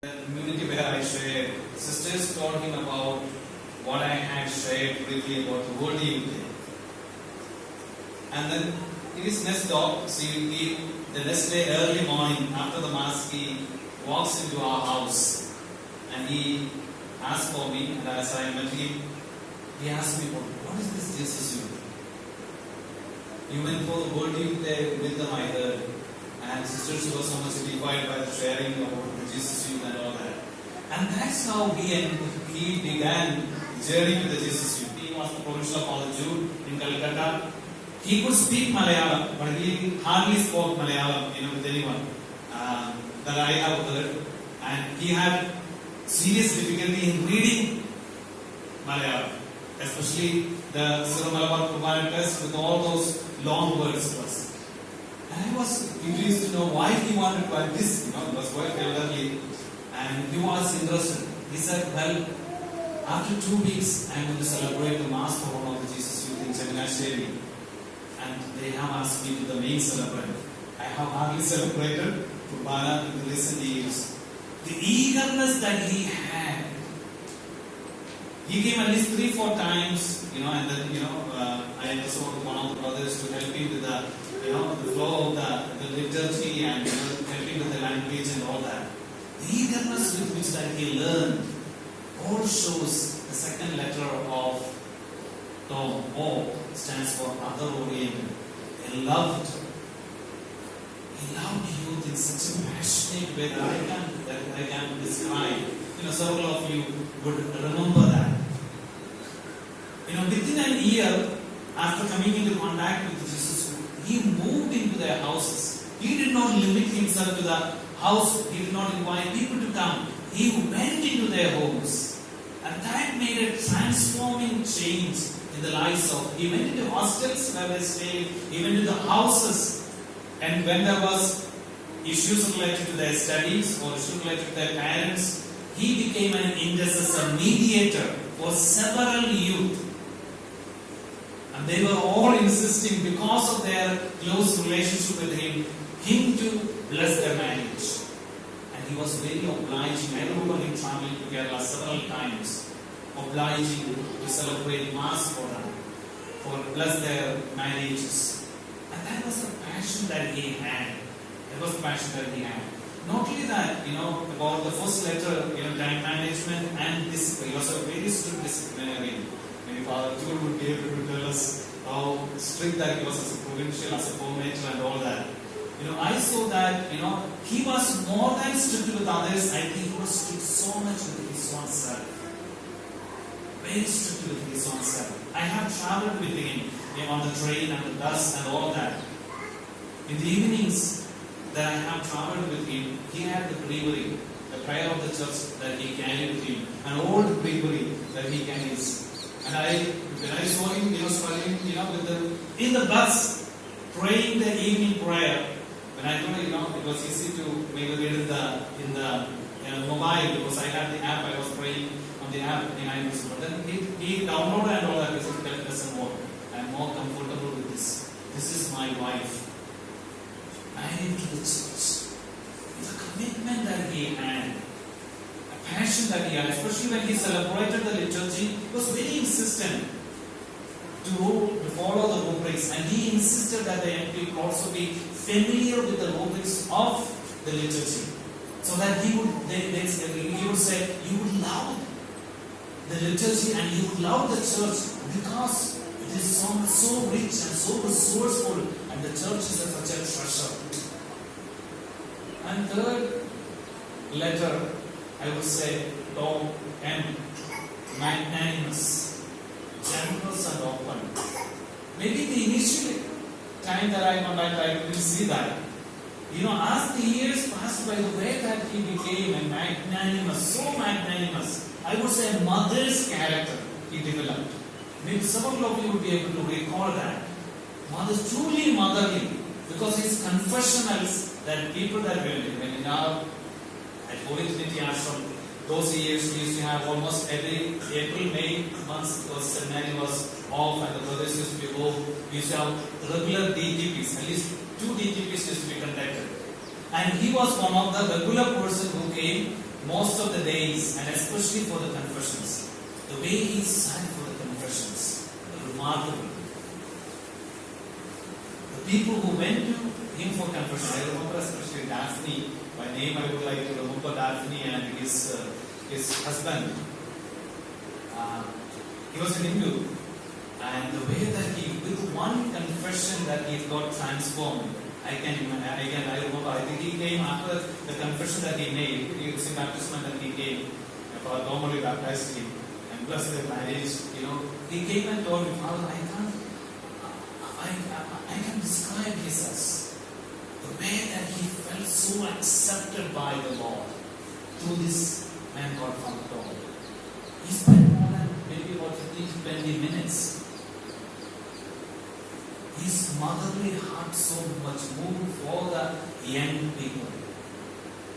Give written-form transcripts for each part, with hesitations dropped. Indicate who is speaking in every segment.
Speaker 1: The community where I shared, sisters told him about what I had shared briefly about the World Youth Day. And then his next stop, the next day early morning after the mass, he walks into our house and he asked for me, and as I met him, he asked me, what is this Jesus Youth? You went for the World Youth Day with them, I heard. And sisters were so much edified by the sharing about the Jesus Youth and all that. And that's how he began the journey with the Jesus Youth. He was the provincial college Jude in Calcutta. He could speak Malayalam, but he hardly spoke Malayalam, with anyone that I have heard. And he had serious difficulty in reading Malayalam, especially the Sirumalabar Kumara test with all those long words was. And I was curious to know why he wanted to add this, he was quite elderly, and he was interested. He said, well, after 2 weeks, I am going to celebrate the Mass for one of the Jesus Youth in Chaminasheri. And they have asked me to the main celebrant. I have hardly celebrated Kurbana in the recent years. The eagerness that he had. He came at least 3-4 times, and then, I also wanted one of the brothers to help him with the flow of the liturgy and helping with the language and all that. The eagerness with which that he learned all shows the second letter of Tom. O stands for other oriented. He loved youth in such a passionate way that I can describe. Several of you would remember that. Within a year after coming into contact with Jesus, he moved into their houses. He did not limit himself to the house. He did not invite people to come. He went into their homes. And that made a transforming change in the lives of. He went into hostels where they stayed. He went into houses. And when there was issues related to their studies or issues related to their parents, he became an intercessor, mediator for several youth. And they were all insisting, because of their close relationship with him to bless their marriage. And he was very obliging. I remember him traveling to Kerala several times, obliging to celebrate Mass for them, for bless their marriages. And that was the passion that he had. Not only that, about the first letter, time management and discipline. He was a very strict disciplinarian. Maybe Father Jude would be able to tell us how strict that he was as a provincial, as a formator and all that. I saw that, he was more than strict with others. I think he was strict so much with his own self. Very strict with his own self. I have traveled with him on the train and the bus and all that. In the evenings that I have traveled with him, he had the breviary, the prayer of the church that he carried with him, an old breviary that he carries. And when I saw him, struggling, in the bus, praying the evening prayer. When I thought, it was easy to maybe read in the mobile, because I had the app. I was praying on the app behind this. But then he downloaded and all that. Because it doesn't work. I'm more comfortable with this. This is my wife. Married to the church. The commitment that he had, a passion that he had, especially when he celebrated the liturgy, he was very insistent to follow the rubrics, and he insisted that the young people also be familiar with the rubrics of the liturgy, so that he would say, you would love the liturgy and you would love the church because it is so rich and so resourceful, and the church is such a treasure. And third letter, I would say, Tom M. Magnanimous, generous and open. Maybe the initial time that I contacted, I couldn't see that. As the years passed by, the way that he became a magnanimous, so magnanimous, I would say a mother's character he developed. Maybe several of you would be able to recall that. Mother's truly motherly, because his confessionals, that people that when now at Holy Trinity Ashram, those years we used to have almost every April, May months, because seminary was off and the brothers used to be home. We used to have regular DTPs, at least 2 DTPs used to be conducted. And he was one of the regular person who came most of the days, and especially for the confessions. The way he sang for the confessions, remarkable. The people who went to him for confession, I remember especially Daphne. By name, I would like to remember Daphne and his husband. He was an Hindu, and the way that he, with one confession, that he got transformed. I remember. I think he came after the confession that he made. He was in baptism and he came. God normally baptized him and blessed their marriage. He came and told me, Father, I can describe Jesus. The way that he felt so accepted by the Lord through this man called Father Tom. He spent more than maybe about 15-20 minutes. His motherly heart so much moved for the young people.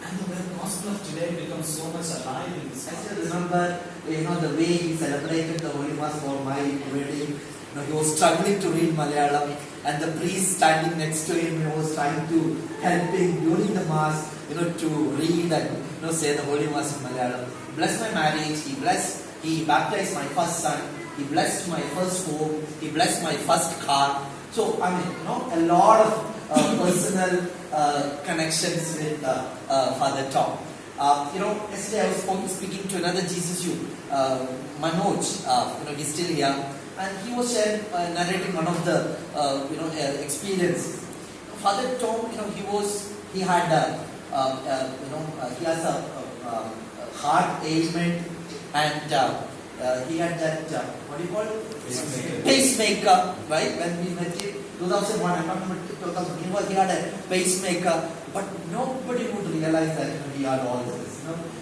Speaker 1: And the gospel of today becomes so much alive in this.
Speaker 2: I still remember, the way he celebrated the Holy Mass for my wedding. He was struggling to read Malayalam, and the priest standing next to him was trying to help him during the Mass, to read and say the Holy Mass in Malayalam. Bless my marriage. He baptized my first son. He blessed my first home. He blessed my first car. So a lot of personal connections with Father Tom. Yesterday I was speaking to another Jesus youth, Manoj. He's still here. And he was narrating one of the experiences. Father Tom, he had he has a heart ailment, and he had that what do you call it? Pacemaker, right? When we met him, 2001, I'm not remember 2000. He had a pacemaker, but nobody would realize that he had all this.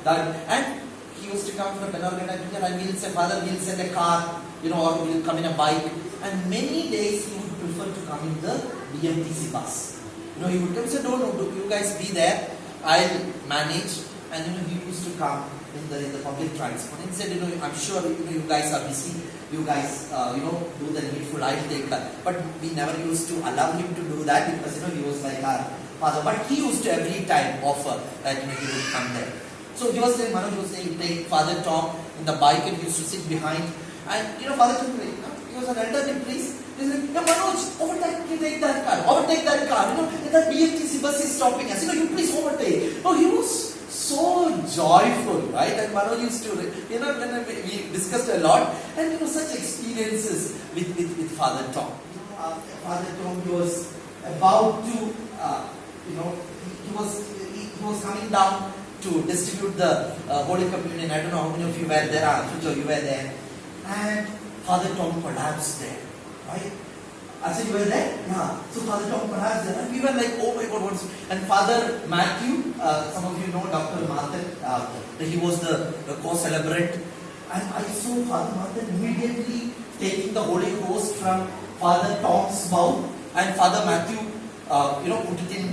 Speaker 2: And he used to come from Bangalore, and we'll say, Father, we'll send a car. Or will come in a bike, and many days he would prefer to come in the BMTC bus. He would come and say, no, you guys be there, I'll manage. And he used to come in the public transport. And he said, I'm sure you guys are busy. You guys, do the needful. I'll take that. But we never used to allow him to do that because he was like our father. But he used to every time offer that he would come there. So he was saying, Manoj was saying, take Father Tom in the bike, and he used to sit behind. And Father Tom, he was an elderly priest. He said, Manoj, overtake that car. That BMTC bus is stopping us. You please overtake. He was so joyful, right? And Manoj used to, when we discussed a lot, and such experiences with Father Tom. Father Tom, he was about to, he was coming down to distribute the Holy Communion. I don't know how many of you were there. You were there. And Father Tom collapsed there, right? I said, you were there? Yeah. So Father Tom collapsed there. And we were like, oh my God, what's... And Father Matthew, some of you know Dr. Martin, he was the co-celebrant. And I saw Father Martin immediately taking the Holy Ghost from Father Tom's mouth. And Father Matthew, put it in,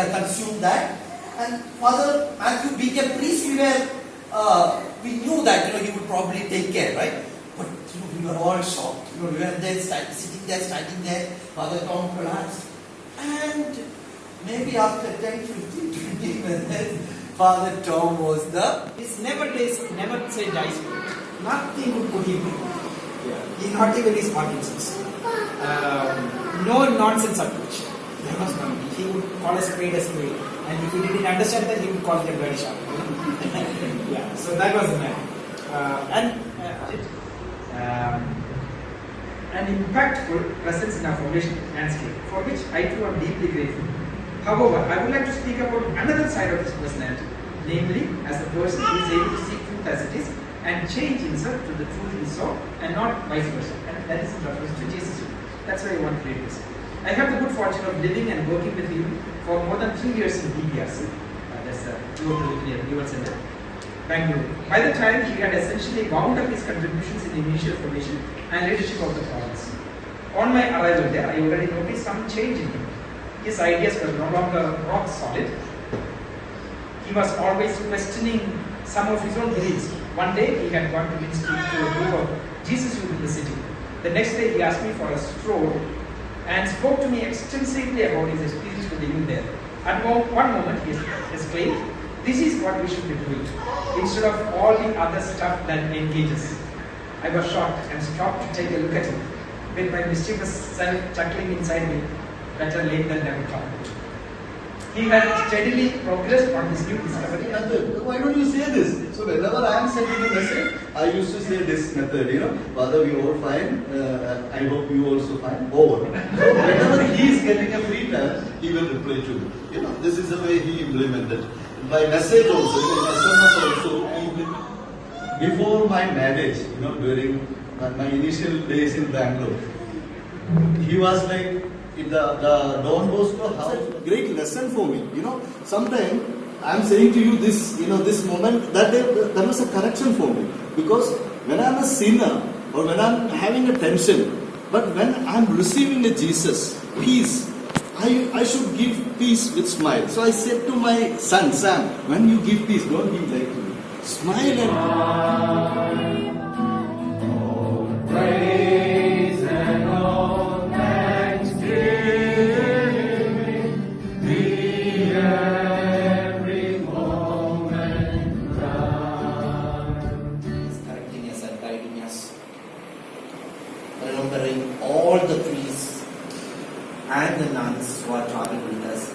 Speaker 2: consumed that. And Father Matthew being a priest, we knew that, he would probably take care, right? But we were all shocked. We were there, standing there. Father Tom collapsed. And maybe after 10, 15, 20 minutes, Father Tom was
Speaker 3: He's never said dice. Nothing would put him in. Yeah. Not even his Parkinson's. No nonsense approach. There was none. He would call a spade. And if he didn't understand that, he would call it a bloody sharp. Yeah, so that was the man. An impactful presence in our formation landscape, for which I too am deeply grateful. However, I would like to speak about another side of his personality, namely as a person who is able to see truth as it is and change himself to the truth he saw, and not vice versa. And that is in reference to Jesus. That's why I want to create this. I have the good fortune of living and working with him for more than 3 years in DPRC. That's the Dual Center, Bangalore. By the time he had essentially wound up his contributions in the initial formation and leadership of the province. On my arrival there, I already noticed some change in him. His ideas were no longer rock solid. He was always questioning some of his own beliefs. One day he had gone to ministry to a group of Jesus youth in the city. The next day he asked me for a stroll and spoke to me extensively about his experience with the youth there. At one moment he exclaimed, This is what we should be doing. Instead of all the other stuff that engages. I was shocked and stopped to take a look at it, with my mischievous self chuckling inside me. Better late than never come. He had steadily progressed on his new discovery.
Speaker 4: Why don't you say this? So whenever I am sending a message, I used to say this method, Father, we all fine, I hope you also fine, over. So whenever he is getting a free time, he will reply to me. This is the way he implemented. By message also, SMS also, before my marriage, during my initial days in Bangalore, he was like, in the Don Bosco house, great lesson for me. Sometimes I am saying to you this, this moment, that there was a correction for me. Because when I am a sinner, or when I am having a tension, but when I am receiving a Jesus, peace, I should give peace with smile. So I said to my son, Sam, when you give peace, don't give like to me. Smile and
Speaker 5: Praise and all thanksgiving be every moment done.
Speaker 2: He's correcting us and guiding us. Remembering all the priests and the nuns who are traveling with us.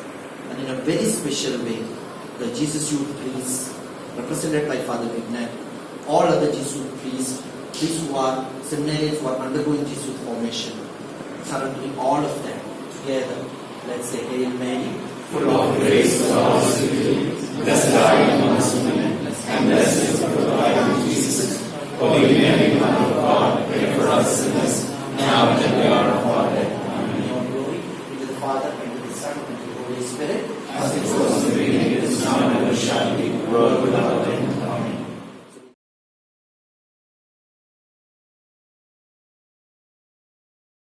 Speaker 2: And in a very special way, the Jesus Youth priests, represented by Father Vignan, all other Jesus priests who are seminarians who are undergoing Jesus formation, surrendering all of them together. Let's say, Hail Mary,
Speaker 5: Full of grace, the Lord is with you. Blessed are you amongst women, and blessed is the fruit of thy womb, Jesus. Holy Mary, Mother of God, pray for us sinners, now and at the hour of